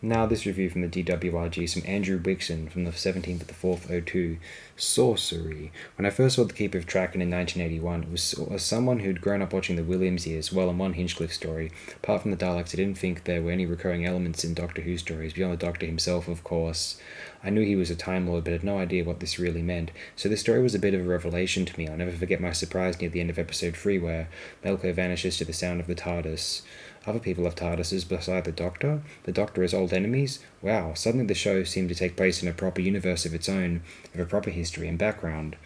Now this review from the DWRG is from Andrew Wixon from the 17th of the 4th, 02. Sorcery. When I first saw The Keeper of Traken in 1981, it was as someone who'd grown up watching the Williams years, well, and one Hinchcliffe story. Apart from the Daleks, I didn't think there were any recurring elements in Doctor Who stories, beyond the Doctor himself, of course. I knew he was a Time Lord, but had no idea what this really meant, so this story was a bit of a revelation to me. I'll never forget my surprise near the end of episode 3, where Melko vanishes to the sound of the TARDIS. Other people have TARDISes beside the Doctor? The Doctor as old enemies? Wow, suddenly the show seemed to take place in a proper universe of its own, of a proper history and background.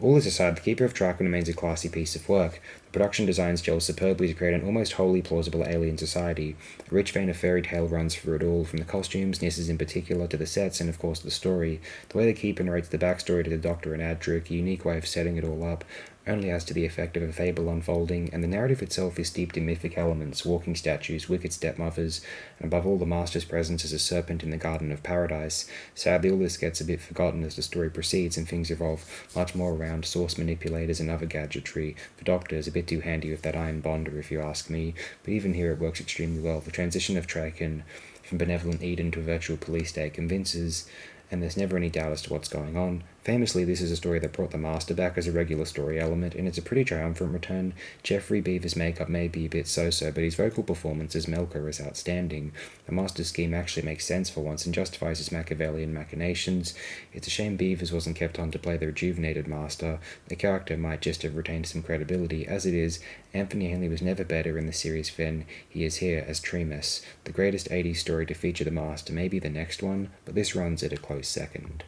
All this aside, The Keeper of Traken remains a classy piece of work. The production designs gel superbly to create an almost wholly plausible alien society. A rich vein of fairy tale runs through it all, from the costumes, Nisses in particular, to the sets, and of course the story. The way the Keeper narrates the backstory to the Doctor and Adric, a unique way of setting it all up, only as to the effect of a fable unfolding, and the narrative itself is steeped in mythic elements, walking statues, wicked stepmothers, and above all the Master's presence as a serpent in the Garden of Paradise. Sadly, all this gets a bit forgotten as the story proceeds, and things evolve much more around source manipulators and other gadgetry. The Doctor is a bit too handy with that iron bonder, if you ask me, but even here it works extremely well. The transition of Traken from benevolent Eden to a virtual police state convinces, and there's never any doubt as to what's going on. Famously, this is a story that brought the Master back as a regular story element, and it's a pretty triumphant return. Jeffrey Beaver's makeup may be a bit so-so, but his vocal performance as Melker is outstanding. The Master's scheme actually makes sense for once and justifies his Machiavellian machinations. It's a shame Beavers wasn't kept on to play the rejuvenated Master. The character might just have retained some credibility. As it is, Anthony Henley was never better in the series than he is here as Tremas. The greatest 80s story to feature the Master may be the next one, but this runs at a close second.